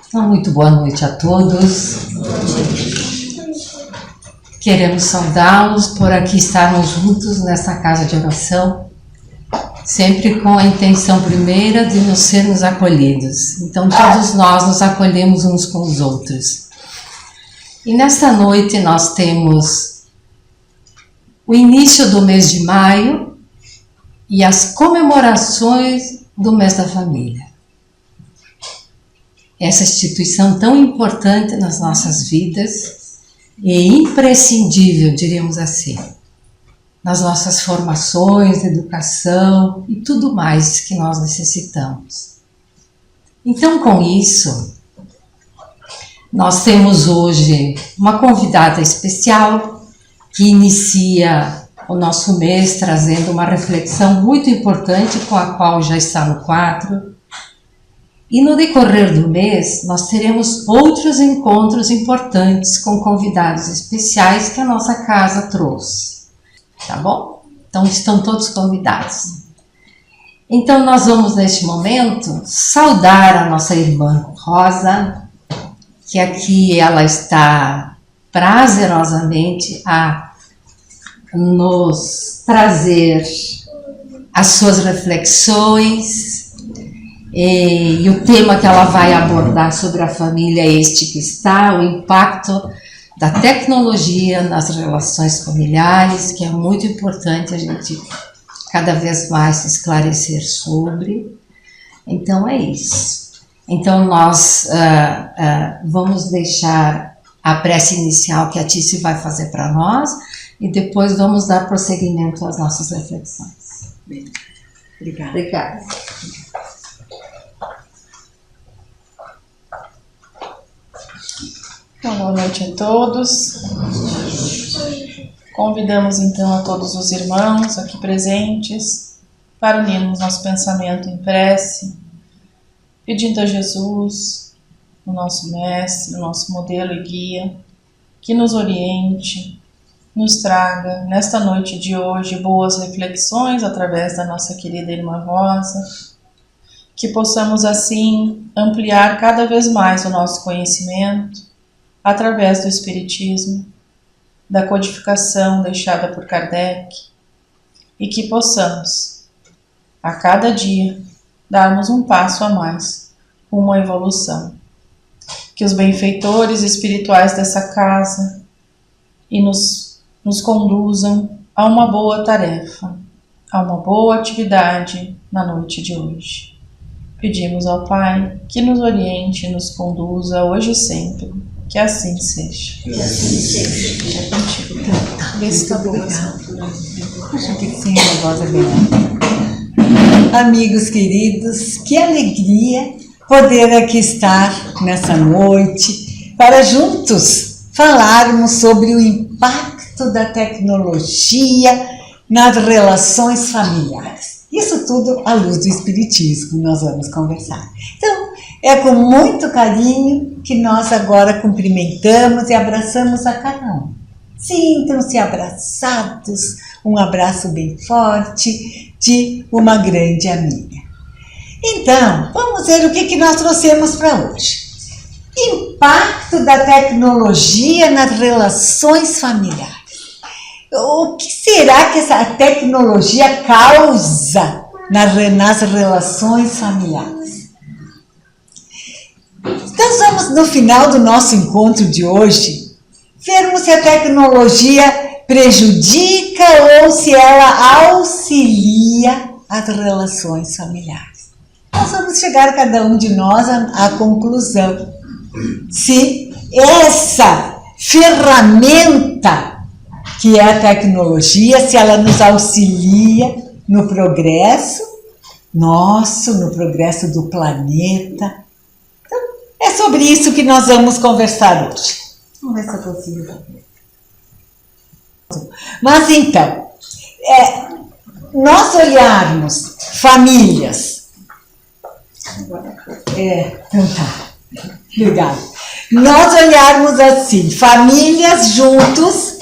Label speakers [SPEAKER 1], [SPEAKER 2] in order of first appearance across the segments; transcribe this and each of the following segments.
[SPEAKER 1] Então, muito boa noite a todos. Queremos saudá-los por aqui estarmos juntos nessa casa de oração, sempre com a intenção primeira de nos sermos acolhidos. Então, todos nós nos acolhemos uns com os outros. E nesta noite nós temos o início do mês de maio e as comemorações do mês da família. Essa instituição tão importante nas nossas vidas e imprescindível, diríamos assim, nas nossas formações, educação e tudo mais que nós necessitamos. Então, com isso, nós temos hoje uma convidada especial que inicia o nosso mês trazendo uma reflexão muito importante com a qual já está no quadro. E no decorrer do mês, nós teremos outros encontros importantes com convidados especiais que a nossa casa trouxe. Tá bom? Então, estão todos convidados. Então, nós vamos, neste momento, saudar a nossa irmã Rosa, que aqui ela está prazerosamente a nos trazer as suas reflexões. E o tema que ela vai abordar sobre a família é este que está, o impacto da tecnologia nas relações familiares, que é muito importante a gente cada vez mais se esclarecer sobre. Então é isso. Então nós vamos deixar a prece inicial que a Tícia vai fazer para nós e depois vamos dar prosseguimento às nossas reflexões.
[SPEAKER 2] Bem, obrigada.
[SPEAKER 1] Obrigada.
[SPEAKER 2] Boa noite a todos. Convidamos então a todos os irmãos aqui presentes para unirmos nosso pensamento em prece, pedindo a Jesus, o nosso mestre, o nosso modelo e guia, que nos oriente, nos traga nesta noite de hoje boas reflexões através da nossa querida irmã Rosa, que possamos assim ampliar cada vez mais o nosso conhecimento através do Espiritismo, da codificação deixada por Kardec, e que possamos, a cada dia, darmos um passo a mais rumo à evolução. Que os benfeitores espirituais dessa casa e nos conduzam a uma boa tarefa, a uma boa atividade na noite de hoje. Pedimos ao Pai que nos oriente e nos conduza hoje e sempre. Que assim seja.
[SPEAKER 3] Que assim seja.
[SPEAKER 2] É contigo. Vê se está boa.
[SPEAKER 3] Acho que sim, a voz é bem. Amigos queridos, que alegria poder aqui estar nessa noite para juntos falarmos sobre o impacto da tecnologia nas relações familiares. Isso tudo à luz do Espiritismo nós vamos conversar. Então, é com muito carinho que nós agora cumprimentamos e abraçamos a cada um. Sintam-se abraçados, um abraço bem forte de uma grande amiga. Então, vamos ver o que nós trouxemos para hoje. Impacto da tecnologia nas relações familiares. O que será que essa tecnologia causa nas relações familiares? Então vamos, no final do nosso encontro de hoje, vermos se a tecnologia prejudica ou se ela auxilia as relações familiares. Nós vamos chegar, cada um de nós, à conclusão. Se essa ferramenta que é a tecnologia, se ela nos auxilia no progresso nosso, no progresso do planeta. Então, é sobre isso que nós vamos conversar hoje. Vamos ver se eu consigo. Mas então, nós olharmos famílias. Então tá. Obrigada. Nós olharmos assim, famílias juntos,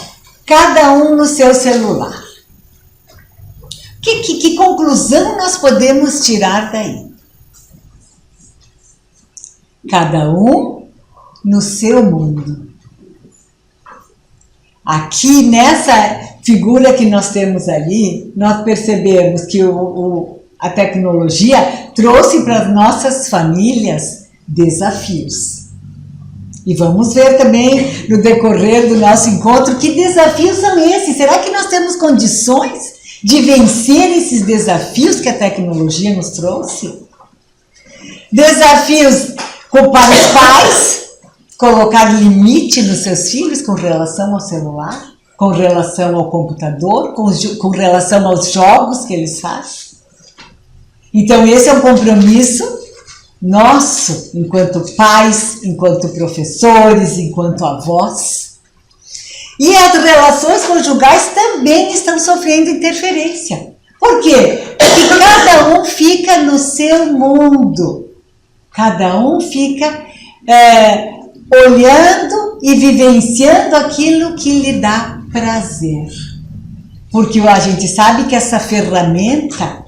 [SPEAKER 3] cada um no seu celular. Que conclusão nós podemos tirar daí? cada um no seu mundo. Aqui nessa figura que nós temos ali, nós percebemos que a tecnologia trouxe para as nossas famílias desafios. E vamos ver também no decorrer do nosso encontro que desafios são esses. Será que nós temos condições de vencer esses desafios que a tecnologia nos trouxe? Desafios para os pais, colocar limite nos seus filhos com relação ao celular, com relação ao computador, com relação aos jogos que eles fazem. Então esse é um compromisso nosso, enquanto pais, enquanto professores, enquanto avós. E as relações conjugais também estão sofrendo interferência. Por quê? Porque cada um fica no seu mundo. Cada um fica olhando e vivenciando aquilo que lhe dá prazer. Porque a gente sabe que essa ferramenta,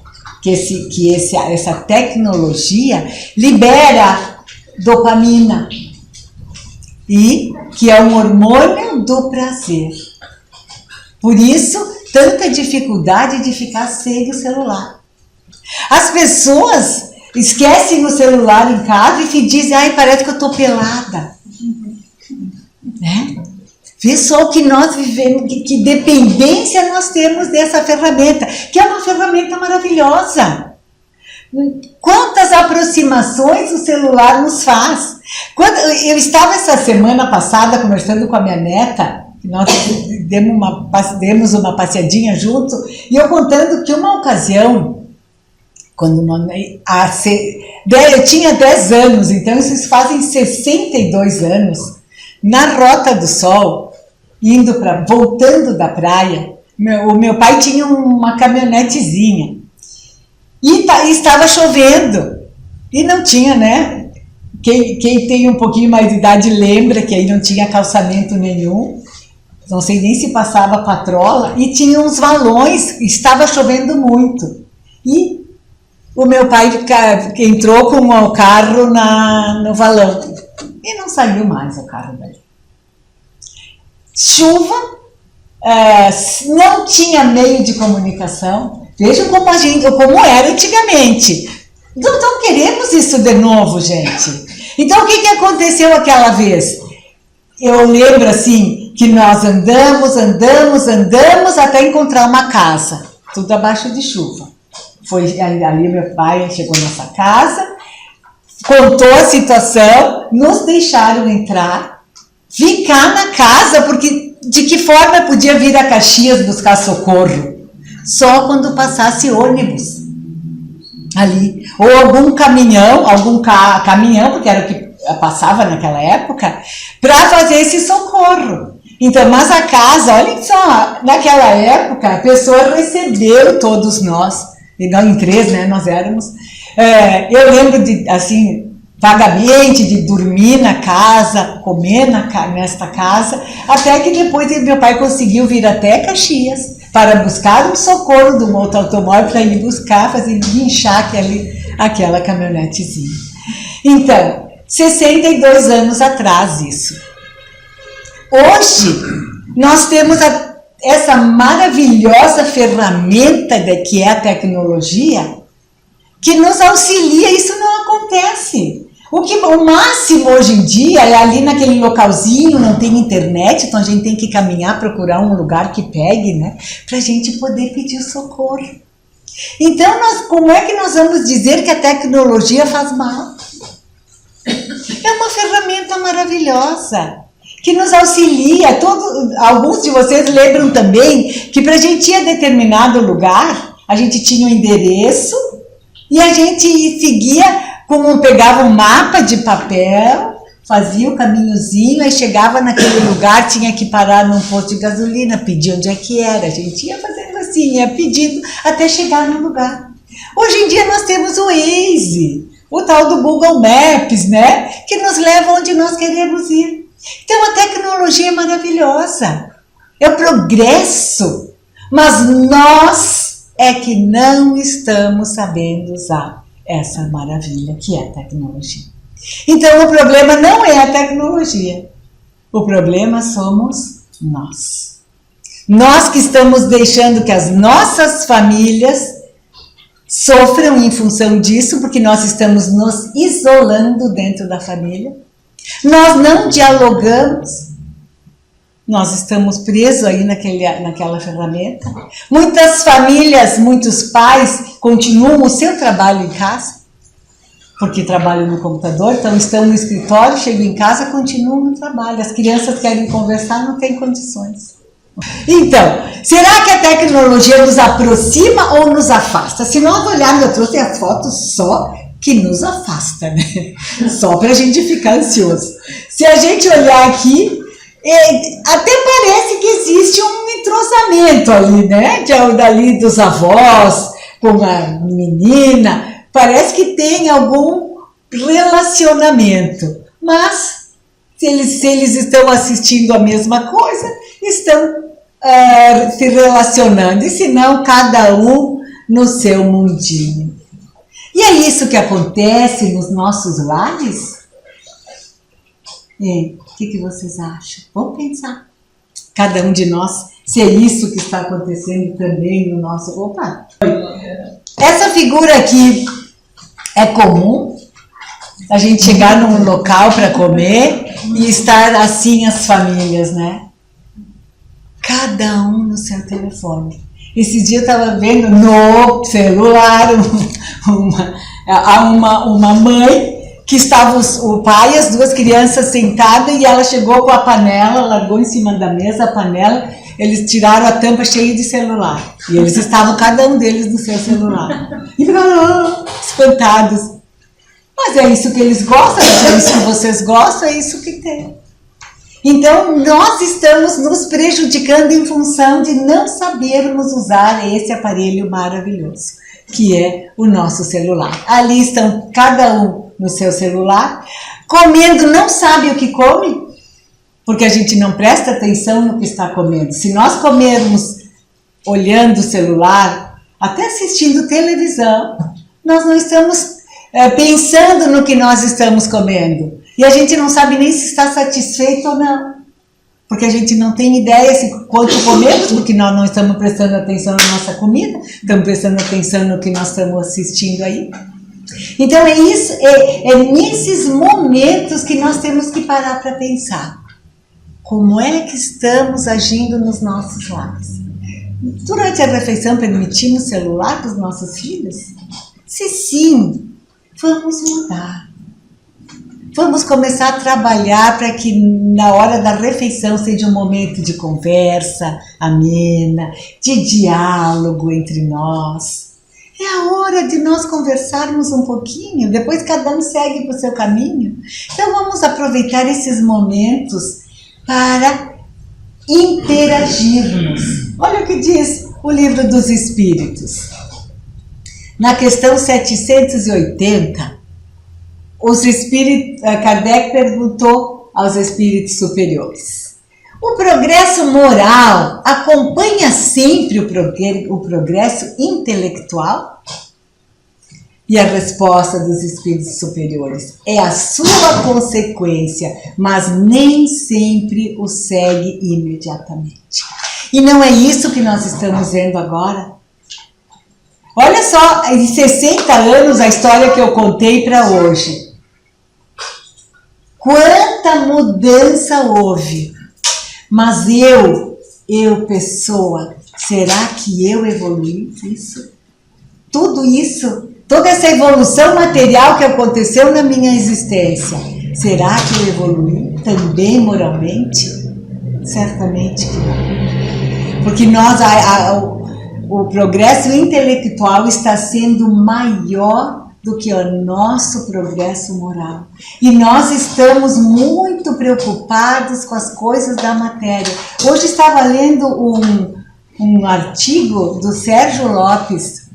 [SPEAKER 3] essa tecnologia libera dopamina, e que é um hormônio do prazer. Por isso, tanta dificuldade de ficar sem o celular. As pessoas esquecem o celular em casa e se dizem, ai, parece que eu estou pelada. Né? Vê só o que nós vivemos, que dependência nós temos dessa ferramenta, que é uma ferramenta maravilhosa. Quantas aproximações o celular nos faz. Eu estava essa semana passada conversando com a minha neta, nós demos uma passeadinha junto, e eu contando que uma ocasião, quando eu tinha 10 anos, então isso fazem 62 anos, na Rota do Sol, voltando da praia, o meu pai tinha uma caminhonetezinha, e estava chovendo, e não tinha, né? Quem tem um pouquinho mais de idade lembra que aí não tinha calçamento nenhum, não sei nem se passava patrola, e tinha uns valões, estava chovendo muito, e o meu pai entrou com o carro no valão, e não saiu mais o carro dali. Chuva, não tinha meio de comunicação. Vejam como era antigamente. Não queremos isso de novo, gente. Então, o que aconteceu aquela vez? Eu lembro assim, que nós andamos até encontrar uma casa, tudo abaixo de chuva. Foi ali meu pai chegou nessa casa, contou a situação, nos deixaram entrar, ficar na casa, porque de que forma podia vir a Caxias buscar socorro? Só quando passasse ônibus ali, ou algum caminhão, porque era o que passava naquela época, para fazer esse socorro. Então, mas a casa, olhem só, naquela época a pessoa recebeu todos nós, e nós em 3, né, nós éramos, eu lembro de, assim, vagamente, de dormir na casa, comer nesta casa, até que depois meu pai conseguiu vir até Caxias para buscar um socorro de um outro automóvel para ir buscar, fazer guinchar aquela caminhonetezinha. Então, 62 anos atrás isso. Hoje, nós temos essa maravilhosa ferramenta que é a tecnologia, que nos auxilia. Isso não acontece. O máximo hoje em dia é ali naquele localzinho, não tem internet, então a gente tem que caminhar, procurar um lugar que pegue, né, para a gente poder pedir socorro. Então, como é que nós vamos dizer que a tecnologia faz mal? É uma ferramenta maravilhosa, que nos auxilia. Alguns de vocês lembram também que para a gente ir a determinado lugar, a gente tinha um endereço e a gente seguia, pegava um mapa de papel, fazia o caminhozinho, aí chegava naquele lugar, tinha que parar num posto de gasolina, pedir onde é que era. A gente ia fazendo assim, ia pedindo até chegar no lugar. Hoje em dia nós temos o Waze, o tal do Google Maps, né? Que nos leva onde nós queremos ir. Então a tecnologia é maravilhosa, é o progresso, mas nós é que não estamos sabendo usar essa maravilha que é a tecnologia. Então o problema não é a tecnologia, o problema somos nós. Nós que estamos deixando que as nossas famílias sofram em função disso, porque nós estamos nos isolando dentro da família. Nós não dialogamos, nós estamos presos aí naquela ferramenta. Muitas famílias, muitos pais continuam o seu trabalho em casa, porque trabalham no computador, então estão no escritório, chegam em casa, continuam no trabalho. As crianças querem conversar, não têm condições. Então, será que a tecnologia nos aproxima ou nos afasta? Se nós olharmos, eu trouxe as fotos só que nos afasta, né? Só para a gente ficar ansioso. Se a gente olhar aqui, até parece que existe um entrosamento ali, né? Dali dos avós com a menina, parece que tem algum relacionamento. Mas, se eles estão assistindo a mesma coisa, estão se relacionando, e se não, cada um no seu mundinho. E é isso que acontece nos nossos lares? O que vocês acham? Vamos pensar. Cada um de nós, se é isso que está acontecendo também no nosso... Opa! Essa figura aqui é comum, a gente chegar num local para comer e estar assim as famílias, né? Cada um no seu telefone. Esse dia eu estava vendo no celular uma mãe que estava o pai e as duas crianças sentadas, e ela chegou com a panela, largou em cima da mesa a panela, eles tiraram a tampa cheia de celular. E eles estavam, cada um deles, no seu celular. E ficaram espantados. Mas é isso que eles gostam, é isso que vocês gostam, é isso que tem. Então, nós estamos nos prejudicando em função de não sabermos usar esse aparelho maravilhoso, que é o nosso celular. Ali estão cada um no seu celular, comendo, não sabe o que come, porque a gente não presta atenção no que está comendo. Se nós comermos olhando o celular, até assistindo televisão, nós não estamos pensando no que nós estamos comendo. E a gente não sabe nem se está satisfeito ou não. Porque a gente não tem ideia se quanto comemos, porque nós não estamos prestando atenção na nossa comida, estamos prestando atenção no que nós estamos assistindo aí. Então é isso, é nesses momentos que nós temos que parar para pensar. Como é que estamos agindo nos nossos lares? Durante a refeição permitimos o celular para os nossos filhos? Se sim, vamos mudar. Vamos começar a trabalhar para que na hora da refeição seja um momento de conversa amena, de diálogo entre nós. É a hora de nós conversarmos um pouquinho, depois cada um segue para o seu caminho. Então vamos aproveitar esses momentos para interagirmos. Olha o que diz o Livro dos Espíritos. Na questão 780, Kardec perguntou aos espíritos superiores: o progresso moral acompanha sempre o progresso intelectual? E a resposta dos espíritos superiores: é a sua consequência, mas nem sempre o segue imediatamente. E não é isso que nós estamos vendo agora? Olha só, em 60 anos, a história que eu contei para hoje. Quanta mudança houve. Mas eu pessoa, será que eu evoluí isso? Tudo isso, toda essa evolução material que aconteceu na minha existência, será que eu evoluí também moralmente? Certamente que não. Porque o progresso intelectual está sendo maior do que o nosso progresso moral. E nós estamos muito preocupados com as coisas da matéria. Hoje estava lendo um artigo do Sérgio Lopes,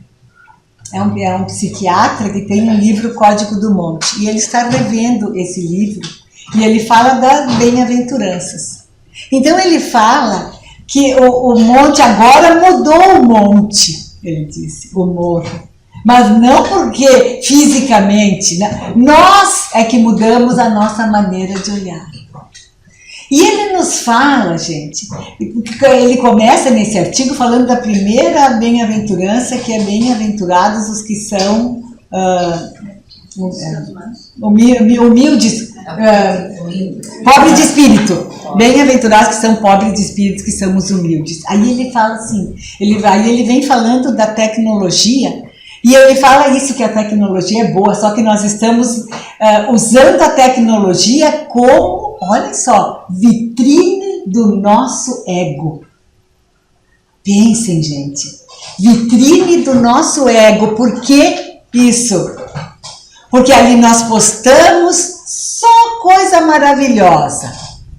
[SPEAKER 3] é um psiquiatra que tem um livro Código do Monte, e ele está revendo esse livro, e ele fala das bem-aventuranças. Então ele fala que o monte agora mudou o monte, ele disse, o morro. Mas não porque fisicamente, né? Nós é que mudamos a nossa maneira de olhar. E ele nos fala, gente, ele começa nesse artigo falando da primeira bem-aventurança, que é bem-aventurados os que são humildes, pobres de espírito. Bem-aventurados que são pobres de espírito, que são os humildes. Aí ele fala assim, ele vem falando da tecnologia, e ele fala isso, que a tecnologia é boa, só que nós estamos usando a tecnologia como, olha só, vitrine do nosso ego. Pensem, gente, vitrine do nosso ego. Por que isso? Porque ali nós postamos só coisa maravilhosa.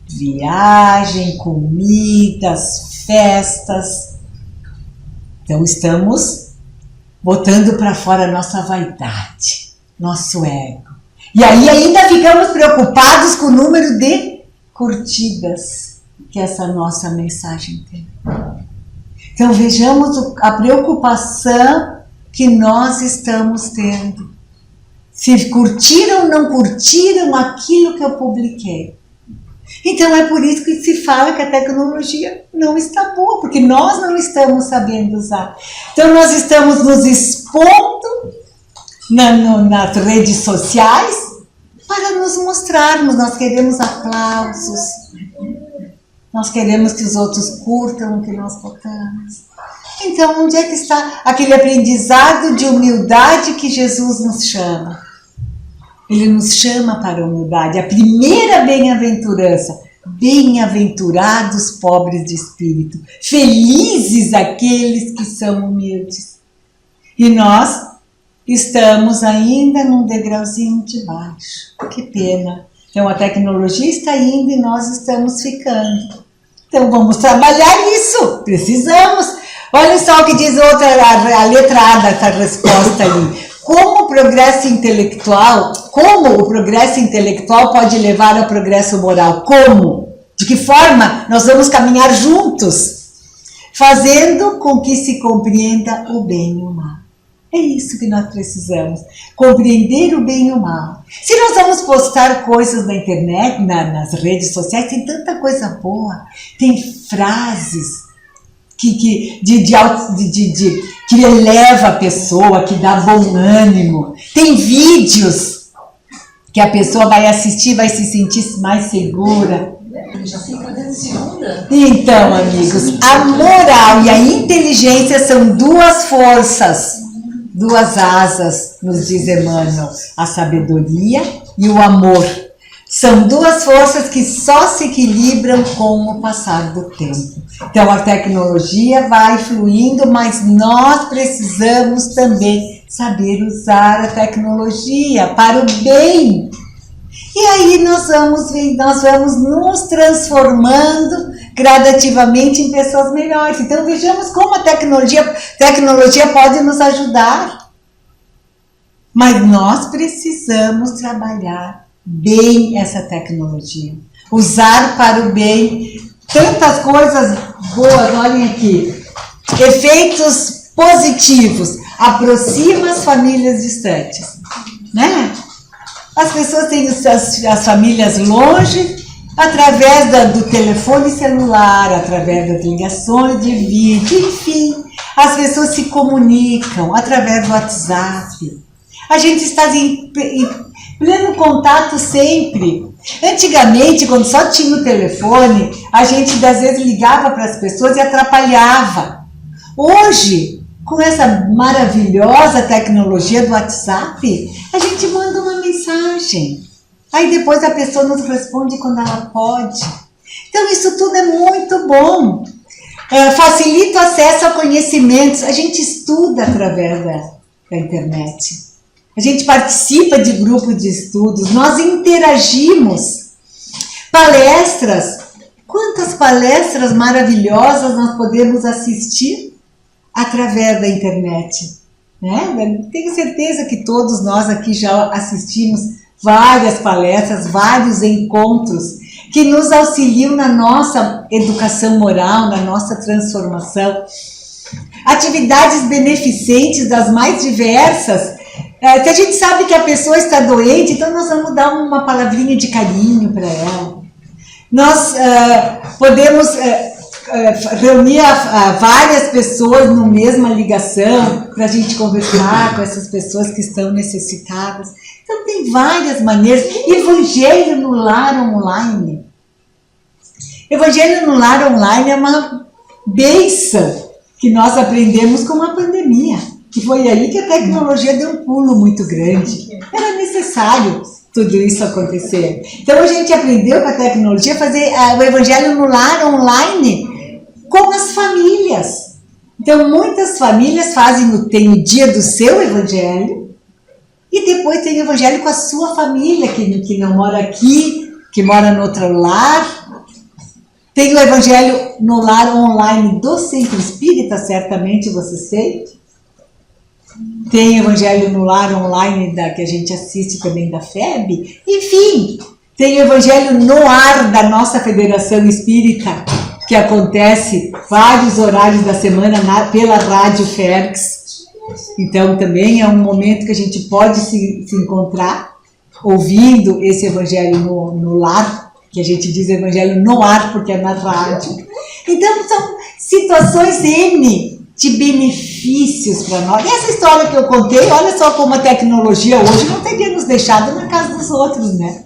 [SPEAKER 3] Viagem, comidas, festas. Então estamos botando para fora a nossa vaidade, nosso ego. E aí ainda ficamos preocupados com o número de curtidas que essa nossa mensagem tem. Então vejamos a preocupação que nós estamos tendo. Se curtiram ou não curtiram aquilo que eu publiquei. Então é por isso que se fala que a tecnologia não está boa, porque nós não estamos sabendo usar. Então nós estamos nos expondo nas redes sociais para nos mostrarmos. Nós queremos aplausos, nós queremos que os outros curtam o que nós botamos. Então onde é que está aquele aprendizado de humildade que Jesus nos chama? Ele nos chama para a humildade. A primeira bem-aventurança. Bem-aventurados pobres de espírito. Felizes aqueles que são humildes. E nós estamos ainda num degrauzinho de baixo. Que pena. Então a tecnologia está indo e nós estamos ficando. Então vamos trabalhar isso. Precisamos. Olha só o que diz a letra A dessa resposta ali. Como o progresso intelectual pode levar ao progresso moral? Como? De que forma nós vamos caminhar juntos? Fazendo com que se compreenda o bem e o mal. É isso que nós precisamos, compreender o bem e o mal. Se nós vamos postar coisas na internet, nas redes sociais, tem tanta coisa boa, tem frases que eleva a pessoa, que dá bom ânimo. Tem vídeos que a pessoa vai assistir, vai se sentir mais segura. Então, amigos, a moral e a inteligência são duas forças, duas asas, nos diz Emmanuel. A sabedoria e o amor. São duas forças que só se equilibram com o passar do tempo. Então a tecnologia vai fluindo, mas nós precisamos também saber usar a tecnologia para o bem. E aí nós vamos nos transformando gradativamente em pessoas melhores. Então vejamos como a tecnologia pode nos ajudar. Mas nós precisamos trabalhar bem essa tecnologia. Usar para o bem. Tantas coisas boas, olhem aqui. Efeitos positivos. Aproxima as famílias distantes. Né? As pessoas têm as famílias longe, através do telefone celular, através das ligações de vídeo, enfim. As pessoas se comunicam através do WhatsApp. A gente está em pleno contato sempre. Antigamente, quando só tinha o telefone, a gente às vezes ligava para as pessoas e atrapalhava. Hoje, com essa maravilhosa tecnologia do WhatsApp, a gente manda uma mensagem. Aí depois a pessoa nos responde quando ela pode. Então isso tudo é muito bom. Facilita o acesso a conhecimentos. A gente estuda através da internet. A gente participa de grupos de estudos, nós interagimos. Palestras, quantas palestras maravilhosas nós podemos assistir através da internet. Né? Tenho certeza que todos nós aqui já assistimos várias palestras, vários encontros que nos auxiliam na nossa educação moral, na nossa transformação. atividades beneficentes das mais diversas. Se a gente sabe que a pessoa está doente, então nós vamos dar uma palavrinha de carinho para ela. Nós podemos reunir várias pessoas numa mesma ligação para a gente conversar com essas pessoas que estão necessitadas. Então tem várias maneiras. Evangelho no lar online. Evangelho no lar online é uma bênção que nós aprendemos com a pandemia. Que foi aí que a tecnologia deu um pulo muito grande. Era necessário tudo isso acontecer. Então a gente aprendeu com a tecnologia a fazer o Evangelho no lar online com as famílias. Então muitas famílias tem o dia do seu Evangelho e depois tem o Evangelho com a sua família, que não mora aqui, que mora no outro lar. Tem o Evangelho no lar online do Centro Espírita, certamente você sente. Tem o Evangelho no lar online que a gente assiste também da FEB. Enfim, tem o Evangelho no ar da nossa Federação Espírita, que acontece vários horários da semana pela Rádio Ferx. Então também é um momento que a gente pode se encontrar ouvindo esse Evangelho no lar, que a gente diz Evangelho no ar porque é na rádio. Então são situações N de benefícios para nós. E essa história que eu contei, olha só como a tecnologia hoje não teria nos deixado na casa dos outros, né?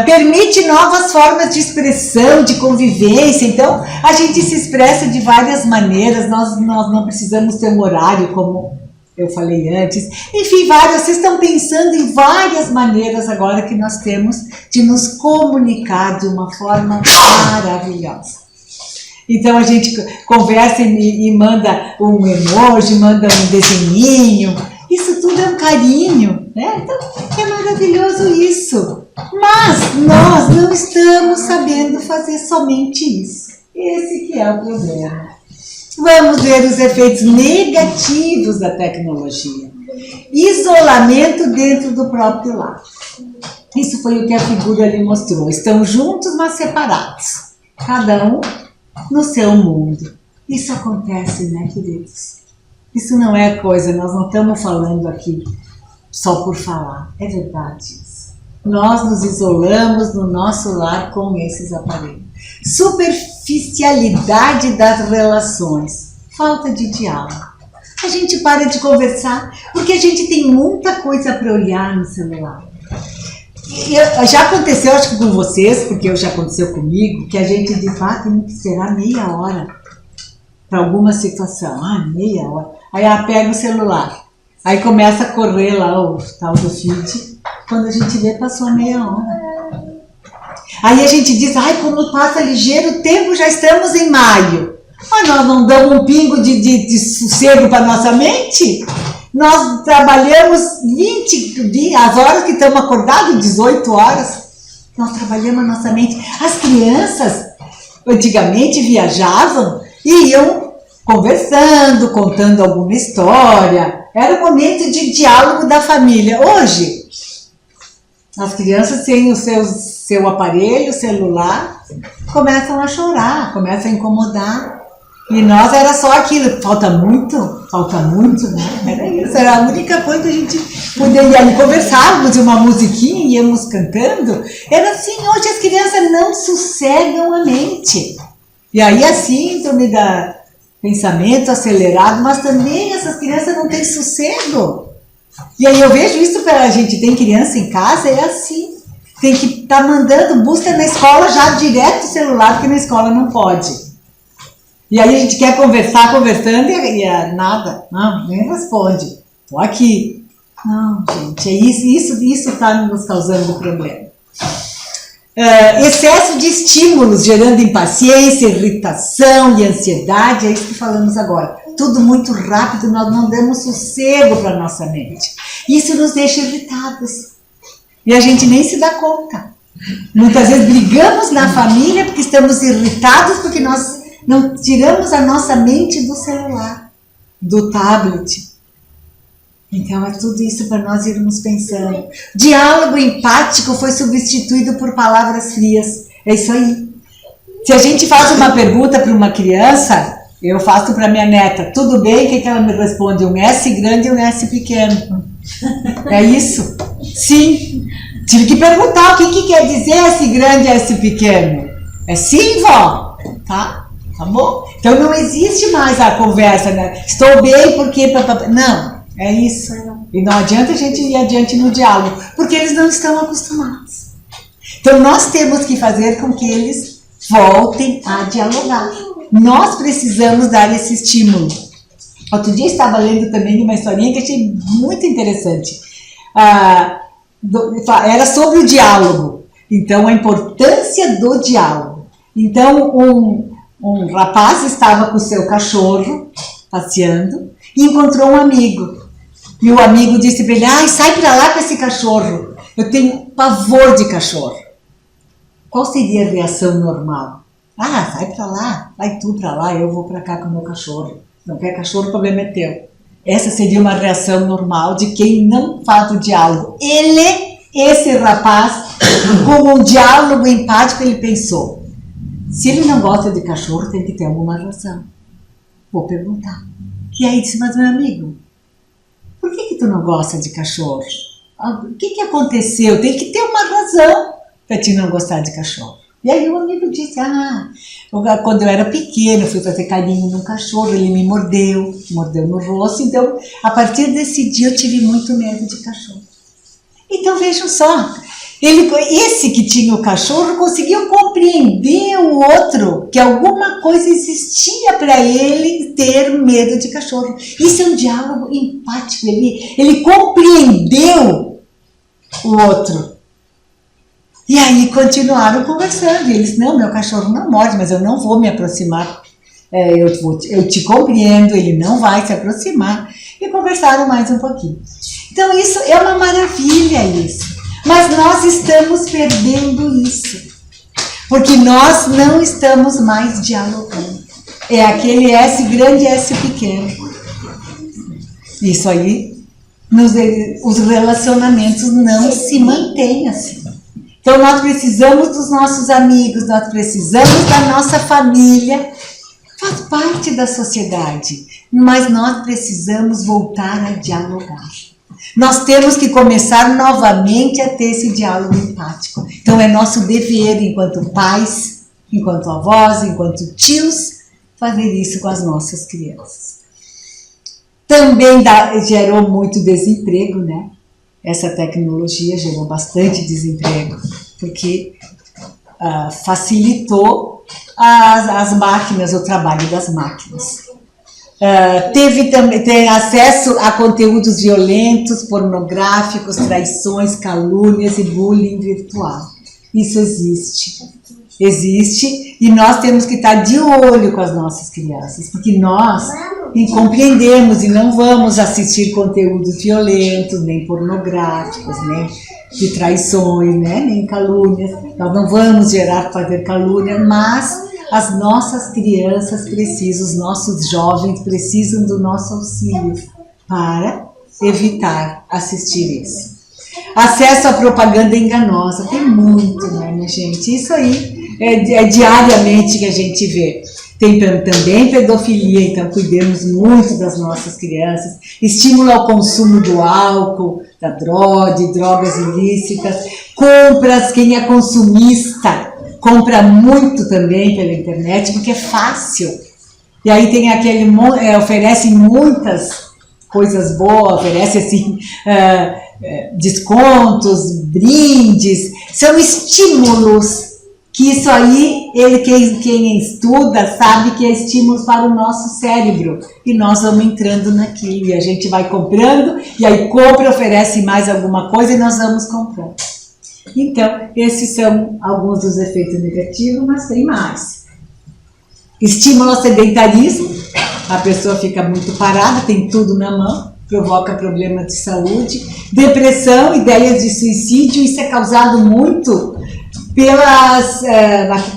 [SPEAKER 3] Permite novas formas de expressão, de convivência. Então, a gente se expressa de várias maneiras. Nós não precisamos ter um horário, como eu falei antes. Enfim, vocês estão pensando em várias maneiras agora que nós temos de nos comunicar de uma forma maravilhosa. Então a gente conversa e manda um emoji, manda um desenhinho. Isso tudo é um carinho, né? Então é maravilhoso isso. Mas nós não estamos sabendo fazer somente isso. Esse que é o problema. Vamos ver os efeitos negativos da tecnologia. Isolamento dentro do próprio lar. Isso foi o que a figura ali mostrou. Estão juntos, mas separados. Cada um no seu mundo. Isso acontece, né, queridos? Isso não é coisa, nós não estamos falando aqui só por falar. É verdade isso. Nós nos isolamos no nosso lar com esses aparelhos. Superficialidade das relações. Falta de diálogo. A gente para de conversar porque a gente tem muita coisa para olhar no celular. Já aconteceu, acho que com vocês, porque já aconteceu comigo, que a gente diz, tem que esperar meia hora para alguma situação. Meia hora. Aí pega o celular. Aí começa a correr lá o tal do feed. Quando a gente vê, passou meia hora. Aí a gente diz, como passa ligeiro o tempo, já estamos em maio. Mas nós não damos um pingo de sossego para nossa mente? Nós trabalhamos as horas que estamos acordados, 18 horas, nós trabalhamos a nossa mente. As crianças, antigamente, viajavam e iam conversando, contando alguma história. Era o momento de diálogo da família. Hoje, as crianças têm o seu aparelho, celular, começam a chorar, começam a incomodar. E nós era só aquilo, falta muito, né? Era isso, era a única coisa que a gente poderia ali conversarmos, uma musiquinha, íamos cantando. Era assim, hoje as crianças não sossegam a mente. E aí a síndrome da pensamento acelerado, mas também essas crianças não têm sossego. E aí eu vejo isso, a gente tem criança em casa, é assim. Tem que estar mandando busca na escola já direto o celular, porque na escola não pode. E aí a gente quer conversando e nada, não, nem responde. Estou aqui. Não, gente, é isso está nos causando problema. Excesso de estímulos, gerando impaciência, irritação e ansiedade, é isso que falamos agora. Tudo muito rápido, nós não damos sossego para a nossa mente. Isso nos deixa irritados. E a gente nem se dá conta. Muitas vezes brigamos na família porque estamos irritados, porque nós não tiramos a nossa mente do celular, do tablet. Então é tudo isso para nós irmos pensando. Diálogo empático foi substituído por palavras frias. É isso aí. Se a gente faz uma pergunta para uma criança, Eu faço para minha neta, tudo bem? O que ela me responde? Um S grande e um S pequeno. É isso? Sim. Tive que perguntar o que quer dizer S grande e S pequeno. É sim, vó? Tá bom? Então não existe mais a conversa, né? Estou bem porque... Não, é isso. E não adianta a gente ir adiante no diálogo, porque eles não estão acostumados. Então nós temos que fazer com que eles voltem a dialogar. Nós precisamos dar esse estímulo. Outro dia estava lendo também uma historinha que achei muito interessante. Era sobre o diálogo. Então, a importância do diálogo. Então, um rapaz estava com o seu cachorro passeando e encontrou um amigo. E o amigo disse para ele: ai, sai para lá com esse cachorro. Eu tenho pavor de cachorro. Qual seria a reação normal? Ah, sai para lá, vai tu para lá, eu vou para cá com o meu cachorro. Não quer cachorro, o problema é teu. Essa seria uma reação normal de quem não faz o diálogo. Esse rapaz, com um diálogo empático, ele pensou: se ele não gosta de cachorro, tem que ter alguma razão. Vou perguntar. E aí disse: mas meu amigo, por que tu não gosta de cachorro? O que aconteceu? Tem que ter uma razão para te não gostar de cachorro. E aí o amigo disse: quando eu era pequeno, fui fazer carinho num cachorro, ele me mordeu no rosto, então a partir desse dia eu tive muito medo de cachorro. Então vejam só, esse que tinha o cachorro conseguiu compreender o outro, que alguma coisa existia para ele ter medo de cachorro. Isso é um diálogo empático, ele compreendeu o outro. E aí continuaram conversando. E eles: não, meu cachorro não morde, mas eu não vou me aproximar. Eu te compreendo, ele não vai se aproximar. E conversaram mais um pouquinho. Então isso é uma maravilha, isso. Mas nós estamos perdendo isso. Porque nós não estamos mais dialogando. É aquele S grande e S pequeno. Isso aí, os relacionamentos não se mantêm assim. Então nós precisamos dos nossos amigos, nós precisamos da nossa família, faz parte da sociedade, mas nós precisamos voltar a dialogar. Nós temos que começar novamente a ter esse diálogo empático. Então é nosso dever, enquanto pais, enquanto avós, enquanto tios, fazer isso com as nossas crianças. Também gerou muito desemprego, né? Essa tecnologia gerou bastante desemprego, porque facilitou as máquinas, o trabalho das máquinas. Teve também acesso a conteúdos violentos, pornográficos, traições, calúnias e bullying virtual. Isso existe e nós temos que estar de olho com as nossas crianças, porque nós compreendemos e não vamos assistir conteúdos violentos, nem pornográficos, nem de traições, né? Nem calúnias. Nós não vamos fazer calúnia, mas as nossas crianças precisam, os nossos jovens precisam do nosso auxílio para evitar assistir isso. Acesso à propaganda enganosa, tem muito, né, minha gente? Isso aí é diariamente que a gente vê. Tem também pedofilia, então cuidemos muito das nossas crianças. Estímulo ao consumo do álcool, de drogas ilícitas. Compras, quem é consumista compra muito também pela internet, porque é fácil. E aí tem oferece muitas coisas boas, oferece assim, descontos, brindes, são estímulos. Que isso aí, quem estuda sabe que é estímulo para o nosso cérebro. E nós vamos entrando naquilo. E a gente vai comprando, e aí compra, oferece mais alguma coisa e nós vamos comprando. Então, esses são alguns dos efeitos negativos, mas tem mais. Estímulo ao sedentarismo. A pessoa fica muito parada, tem tudo na mão, provoca problemas de saúde. Depressão, ideias de suicídio, isso é causado muito pelas,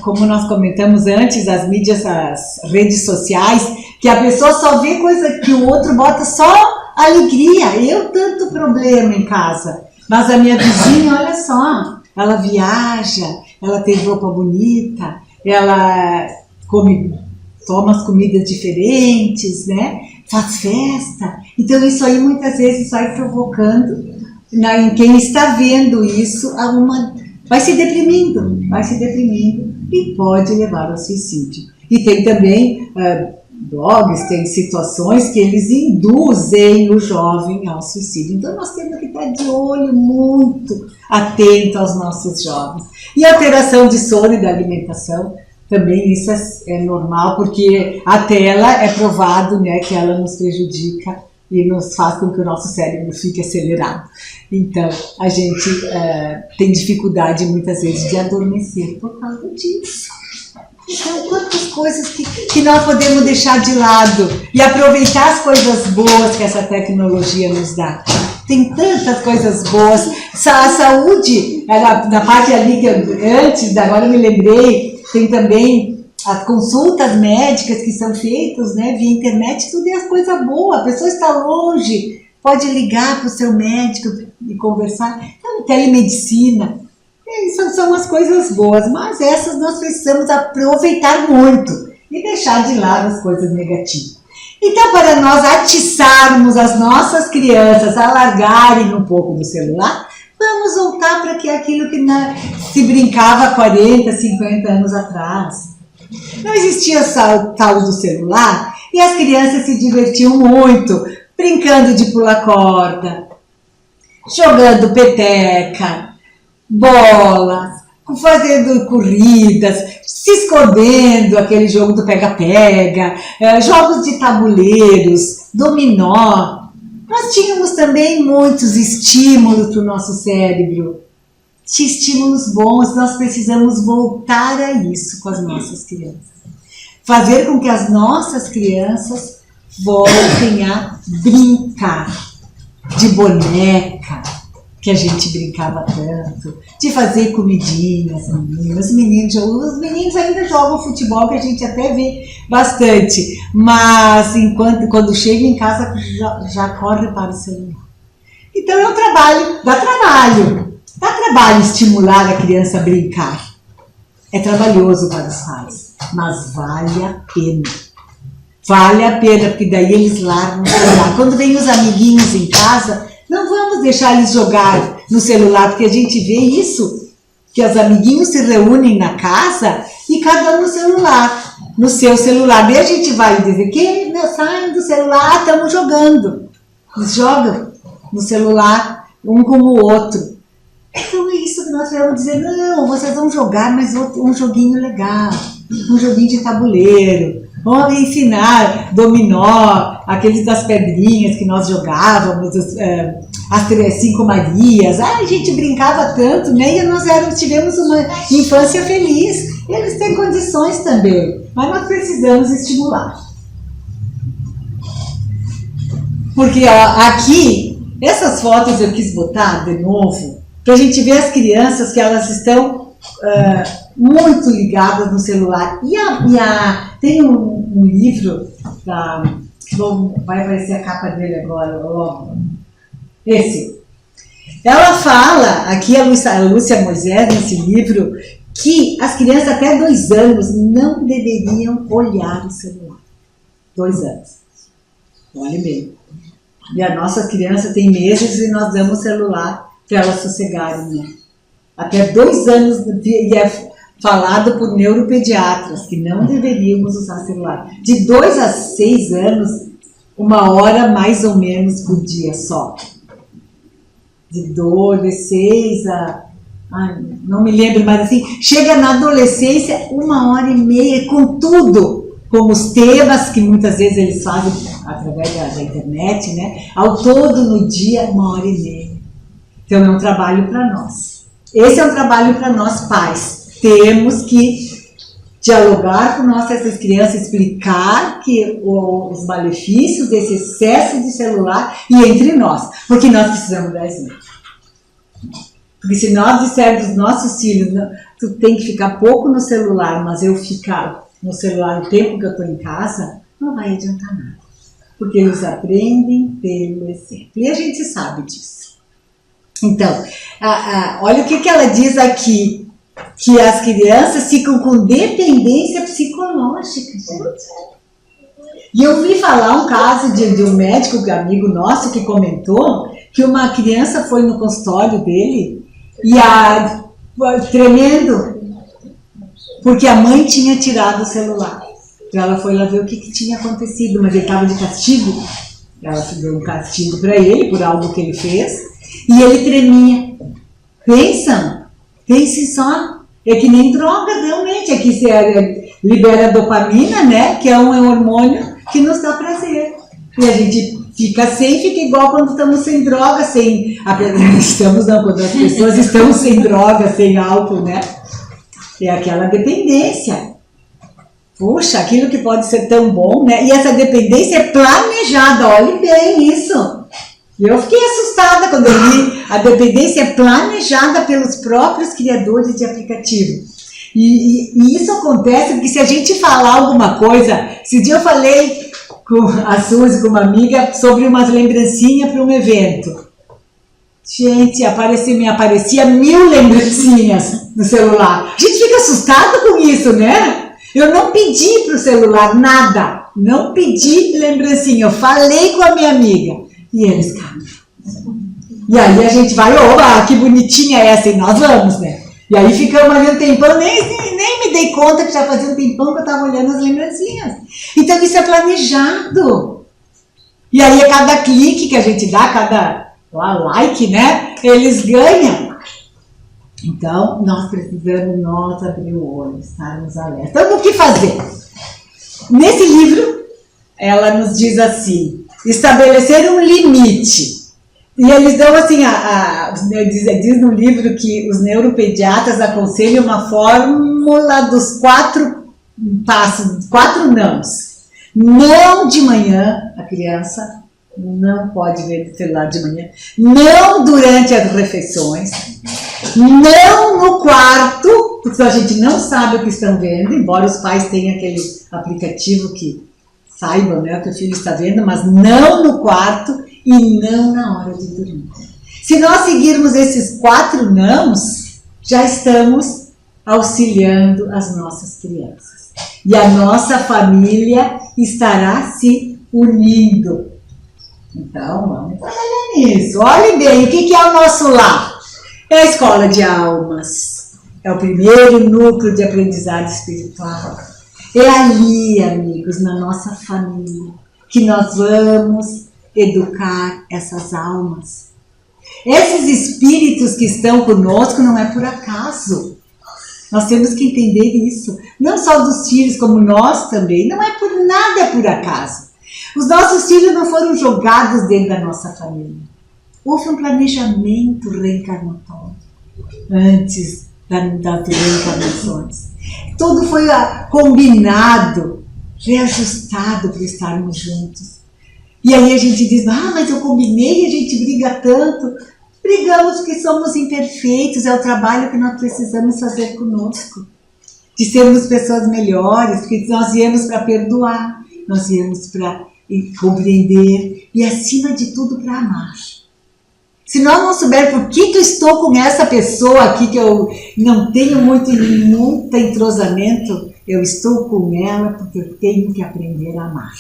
[SPEAKER 3] como nós comentamos antes, as mídias, as redes sociais, que a pessoa só vê coisa que o outro bota só alegria. Eu tanto problema em casa, mas a minha vizinha, olha só, ela viaja, ela tem roupa bonita, ela come toma as comidas diferentes, né? Faz festa. Então isso aí muitas vezes vai provocando em quem está vendo isso vai se deprimindo e pode levar ao suicídio. E tem também blogs, tem situações que eles induzem o jovem ao suicídio. Então nós temos que estar de olho muito atento aos nossos jovens. E a alteração de sono e da alimentação, também isso é normal, porque a tela é provado, né, que ela nos prejudica e nos faz com que o nosso cérebro fique acelerado. Então, a gente tem dificuldade muitas vezes de adormecer por causa disso. Então, quantas coisas que nós podemos deixar de lado e aproveitar as coisas boas que essa tecnologia nos dá. Tem tantas coisas boas. A saúde, na parte ali que antes, agora eu me lembrei, tem também as consultas médicas que são feitas, né, via internet, tudo é coisa boa. A pessoa está longe, pode ligar para o seu médico e conversar. Então, telemedicina, são as coisas boas, mas essas nós precisamos aproveitar muito e deixar de lado as coisas negativas. Então, para nós atiçarmos as nossas crianças a largarem um pouco do celular, vamos voltar para aquilo que se brincava 40, 50 anos atrás. Não existia tal do celular e as crianças se divertiam muito, brincando de pular corda, jogando peteca, bola, fazendo corridas, se escondendo, aquele jogo do pega-pega, jogos de tabuleiros, dominó. Nós tínhamos também muitos estímulos para o nosso cérebro. Estímulos bons, nós precisamos voltar a isso com as nossas crianças. Fazer com que as nossas crianças voltem a brincar de boneca, que a gente brincava tanto, de fazer comidinhas, os meninos ainda jogam futebol, que a gente até vê bastante, mas quando chega em casa já corre para o celular. Então é um trabalho, dá trabalho estimular a criança a brincar. É trabalhoso para os pais, mas vale a pena. Vale a pena, porque daí eles largam o celular. Quando vem os amiguinhos em casa, não vamos deixar eles jogar no celular, porque a gente vê isso, que os amiguinhos se reúnem na casa e cada um no seu celular. Daí a gente vai dizer que saem do celular, estamos jogando. Eles jogam no celular um com o outro. Então é isso que nós vamos dizer, não, vocês vão jogar, mas um joguinho legal, um joguinho de tabuleiro, vamos ensinar dominó, aqueles das pedrinhas que nós jogávamos, as 5 Marias, a gente brincava tanto, né? E nós tivemos uma infância feliz, eles têm condições também, mas nós precisamos estimular. Porque aqui, essas fotos eu quis botar de novo, para a gente ver as crianças que elas estão muito ligadas no celular. Tem um livro, que vai aparecer a capa dele agora, esse. Ela fala, aqui a Lúcia Moisés, nesse livro, que as crianças até 2 anos não deveriam olhar o celular. 2 anos. Olhe bem. E as nossas crianças têm meses e nós damos o celular para elas sossegarem, né? Até 2 anos, e é falado por neuropediatras que não deveríamos usar celular. De 2 a 6 anos, 1 hora mais ou menos por dia só. De 6 a... não me lembro, mas assim, chega na adolescência 1h30 com tudo, com os temas que muitas vezes eles fazem através da internet, né? Ao todo no dia, 1h30. Então é um trabalho para nós. Esse é um trabalho para nós pais. Temos que dialogar com nossas crianças, explicar os malefícios desse excesso de celular e entre nós, porque nós precisamos dar exemplo. Porque se nós dissermos aos nossos filhos, tu tem que ficar pouco no celular, mas eu ficar no celular o tempo que eu estou em casa, não vai adiantar nada. Porque eles aprendem pelo exemplo. E a gente sabe disso. Então, olha o que ela diz aqui. que as crianças ficam com dependência psicológica, gente. E eu vi falar um caso de um médico, amigo nosso, que comentou que uma criança foi no consultório dele e tremendo, porque a mãe tinha tirado o celular. Então ela foi lá ver o que tinha acontecido, mas ele estava de castigo. Ela deu um castigo para ele por algo que ele fez e ele tremia. Pensem só. É que nem droga, realmente. É que você libera dopamina, né? Que é um hormônio que nos dá prazer. E a gente fica igual quando estamos sem droga, quando as pessoas estão sem droga, sem álcool, né? É aquela dependência. Poxa, aquilo que pode ser tão bom, né? E essa dependência é planejada, olhe bem isso. Eu fiquei assustada quando eu li. A dependência é planejada pelos próprios criadores de aplicativo. E isso acontece porque se a gente falar alguma coisa... Esse dia eu falei com a Suzy, com uma amiga, sobre umas lembrancinhas para um evento. Gente, me aparecia 1000 lembrancinhas no celular. A gente fica assustado com isso, né? Eu não pedi para o celular nada. Não pedi lembrancinha. Eu falei com a minha amiga. E eles caem. E aí a gente vai, oba, que bonitinha essa, e nós vamos, né? E aí ficamos ali um tempão, nem me dei conta que já fazia um tempão que eu estava olhando as lembrancinhas. Então isso é planejado. E aí a cada clique que a gente dá, cada like, né? Eles ganham. Então nós precisamos abrir o olho, estarmos alerta. Então o que fazer? Nesse livro, ela nos diz assim, estabelecer um limite. E eles dão assim, diz no livro que os neuropediatras aconselham uma fórmula dos 4 passos, 4 nãos. Não de manhã, a criança não pode ver o celular de manhã. Não durante as refeições. Não no quarto, porque a gente não sabe o que estão vendo, embora os pais tenham aquele aplicativo que saibam, né, o que o filho está vendo, mas não no quarto e não na hora de dormir. Se nós seguirmos esses 4 nãos, já estamos auxiliando as nossas crianças. E a nossa família estará se unindo. Então, vamos trabalhar nisso. Olhem bem, o que é o nosso lar? É a escola de almas. É o primeiro núcleo de aprendizado espiritual. É ali, amigos, na nossa família, que nós vamos educar essas almas. Esses espíritos que estão conosco não é por acaso. Nós temos que entender isso. Não só dos filhos, como nós também. Não é por nada por acaso. Os nossos filhos não foram jogados dentro da nossa família. Houve um planejamento reencarnatório antes das reencarnações. Tudo foi combinado, reajustado para estarmos juntos. E aí a gente diz, mas eu combinei e a gente briga tanto. Brigamos porque somos imperfeitos, é o trabalho que nós precisamos fazer conosco. De sermos pessoas melhores, porque nós viemos para perdoar, nós viemos para compreender e, acima de tudo, para amar. Se nós não soubermos por que eu estou com essa pessoa aqui, que eu não tenho muito entrosamento, eu estou com ela porque eu tenho que aprender a amar.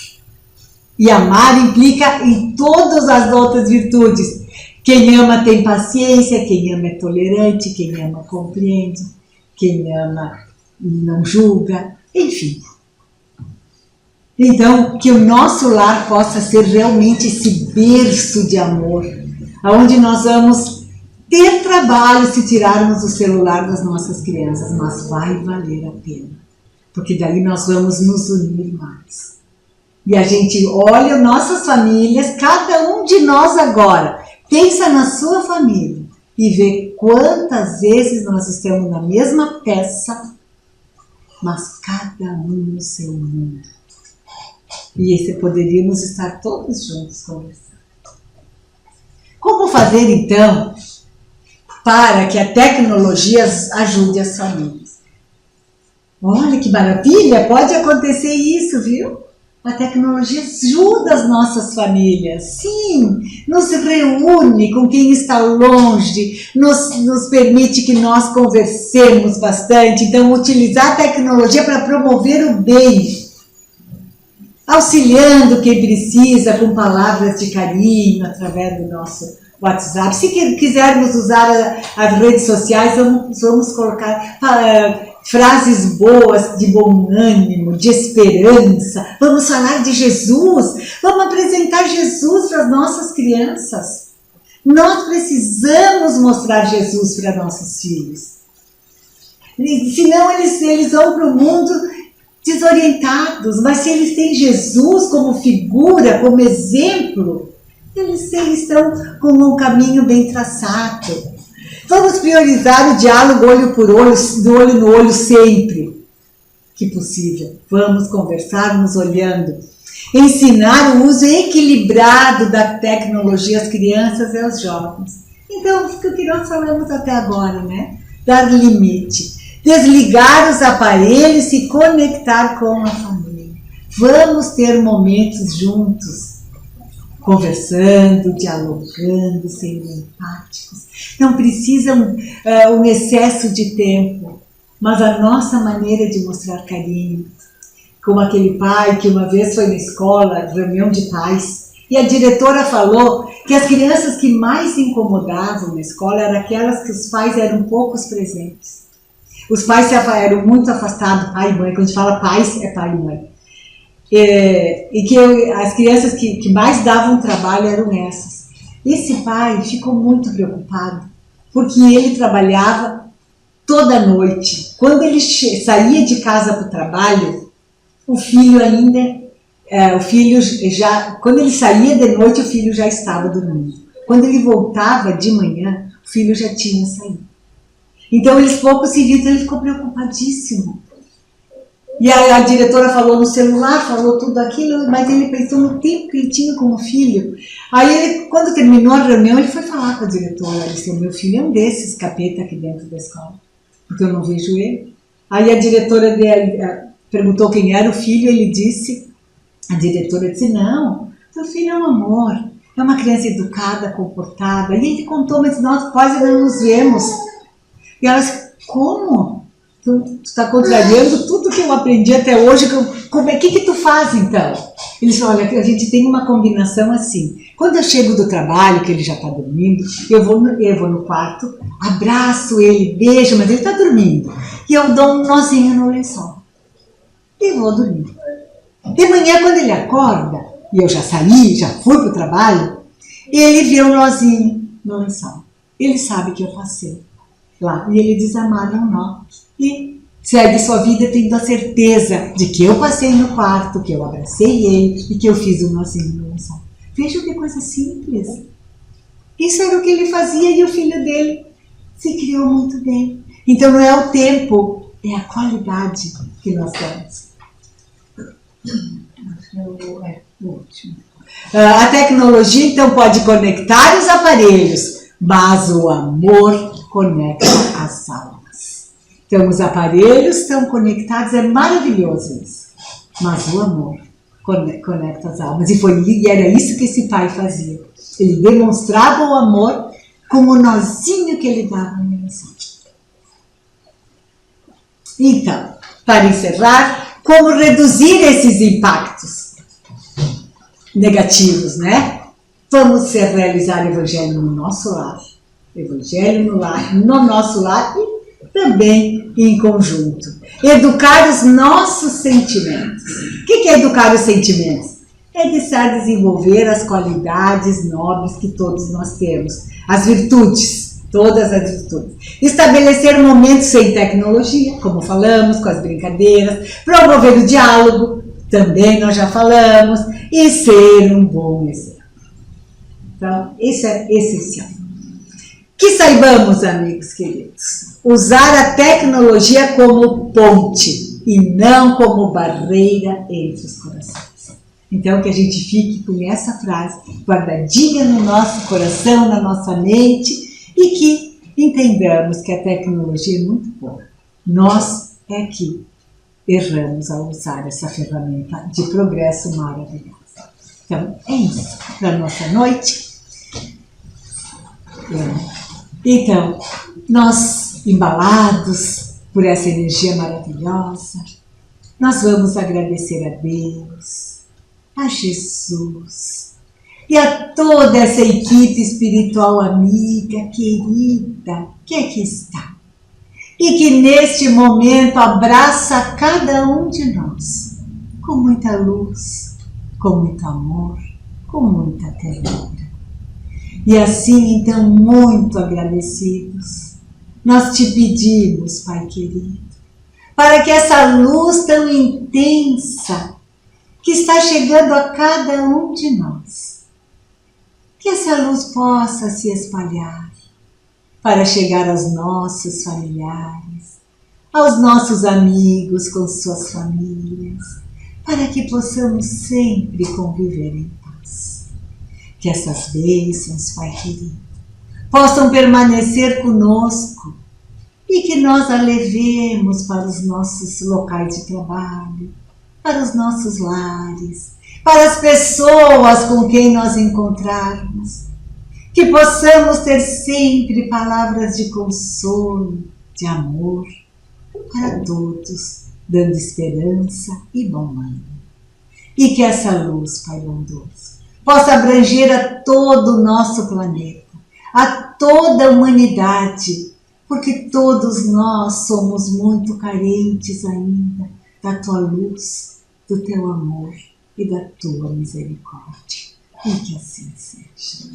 [SPEAKER 3] E amar implica em todas as outras virtudes. Quem ama tem paciência, quem ama é tolerante, quem ama compreende, quem ama não julga, enfim. Então, que o nosso lar possa ser realmente esse berço de amor, onde nós vamos ter trabalho se tirarmos o celular das nossas crianças, mas vai valer a pena, porque daí nós vamos nos unir mais. E a gente olha nossas famílias, cada um de nós agora, pensa na sua família e vê quantas vezes nós estamos na mesma peça, mas cada um no seu mundo. E poderíamos estar todos juntos conversando. Como fazer, então, para que a tecnologia ajude as famílias? Olha que maravilha, pode acontecer isso, viu? A tecnologia ajuda as nossas famílias, sim, nos reúne com quem está longe, nos permite que nós conversemos bastante. Então, utilizar a tecnologia para promover o bem, auxiliando quem precisa com palavras de carinho através do nosso WhatsApp. Se quisermos usar as redes sociais, vamos colocar frases boas, de bom ânimo, de esperança. Vamos falar de Jesus. Vamos apresentar Jesus para as nossas crianças. Nós precisamos mostrar Jesus para nossos filhos. Senão eles vão para o mundo desorientados. Mas se eles têm Jesus como figura, como exemplo, eles estão com um caminho bem traçado. Vamos priorizar o diálogo olho por olho, do olho no olho sempre que possível. Vamos conversar nos olhando. Ensinar o uso equilibrado da tecnologia às crianças e aos jovens. Então, o que nós falamos até agora, né? Dar limite. Desligar os aparelhos e conectar com a família. Vamos ter momentos juntos, conversando, dialogando, sendo empáticos. Não precisa um excesso de tempo, mas a nossa maneira de mostrar carinho. Como aquele pai que uma vez foi na escola, reunião de pais, e a diretora falou que as crianças que mais se incomodavam na escola eram aquelas que os pais eram poucos presentes. Os pais eram muito afastados, pai e mãe. Quando a gente fala pais, é pai e mãe. E que as crianças que mais davam trabalho eram essas. Esse pai ficou muito preocupado, porque ele trabalhava toda noite. Quando ele saía de casa para o trabalho, quando ele saía de noite, o filho já estava dormindo. Quando ele voltava de manhã, o filho já tinha saído. Então eles pouco se viram, então ele ficou preocupadíssimo. E a diretora falou no celular, falou tudo aquilo, mas ele pensou no tempo que ele tinha com o filho. Aí, quando terminou a reunião, ele foi falar com a diretora. Ele disse: meu filho é um desses capeta aqui dentro da escola, porque eu não vejo ele. Aí a diretora perguntou quem era o filho, a diretora disse: não, seu filho é um amor, é uma criança educada, comportada. E ele contou: mas nós quase não nos vemos. E ela disse: como? Tu está contrariando tudo que eu aprendi até hoje. O que tu faz então? Ele disse: olha, a gente tem uma combinação assim. Quando eu chego do trabalho, que ele já está dormindo, eu vou no quarto, abraço ele, beijo, mas ele está dormindo. E eu dou um nozinho no lençol. E vou dormir. De manhã, quando ele acorda, e eu já saí, já fui para o trabalho, ele vê um nozinho no lençol. Ele sabe que eu passei lá. E ele desamarra um nó. E segue sua vida tendo a certeza de que eu passei no quarto, que eu abracei ele e que eu fiz um nozinho no lençol. Veja que coisa simples. Isso era o que ele fazia e o filho dele se criou muito bem. Então não é o tempo, é a qualidade que nós temos. A tecnologia então pode conectar os aparelhos, mas o amor conecta as almas. Então, os aparelhos estão conectados, é maravilhoso isso. Mas o amor conecta as almas. E era isso que esse pai fazia. Ele demonstrava o amor com o nozinho que ele dava no lençol. Então, para encerrar, como reduzir esses impactos negativos, né? Vamos realizar o evangelho no nosso lar. Evangelho no nosso lar e também em conjunto. Educar os nossos sentimentos. O que é educar os sentimentos? É deixar desenvolver as qualidades nobres que todos nós temos. As virtudes, todas as virtudes. Estabelecer momentos sem tecnologia, como falamos, com as brincadeiras. Promover o diálogo, também nós já falamos. E ser um bom exemplo. Então, isso é essencial. Que saibamos, amigos queridos, usar a tecnologia como ponte e não como barreira entre os corações. Então, que a gente fique com essa frase guardadinha no nosso coração, na nossa mente, e que entendamos que a tecnologia é muito boa. Nós é aqui erramos ao usar essa ferramenta de progresso maravilhosa. Então, é isso para a nossa noite. Então, nós, embalados por essa energia maravilhosa, nós vamos agradecer a Deus, a Jesus e a toda essa equipe espiritual amiga, querida, que aqui está. E que neste momento abraça cada um de nós com muita luz, com muito amor, com muita ternura. E assim, então, muito agradecidos, nós te pedimos, Pai querido, para que essa luz tão intensa que está chegando a cada um de nós, que essa luz possa se espalhar para chegar aos nossos familiares, aos nossos amigos com suas famílias, para que possamos sempre conviver em paz. Que essas bênçãos, Pai querido, possam permanecer conosco e que nós a levemos para os nossos locais de trabalho, para os nossos lares, para as pessoas com quem nós encontrarmos. Que possamos ter sempre palavras de consolo, de amor para todos, dando esperança e bom ânimo. E que essa luz, Pai bondoso, possa abranger a todo o nosso planeta, a toda a humanidade, porque todos nós somos muito carentes ainda da Tua luz, do Teu amor e da Tua misericórdia. E que assim seja.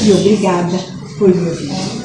[SPEAKER 3] E obrigada por me ouvir.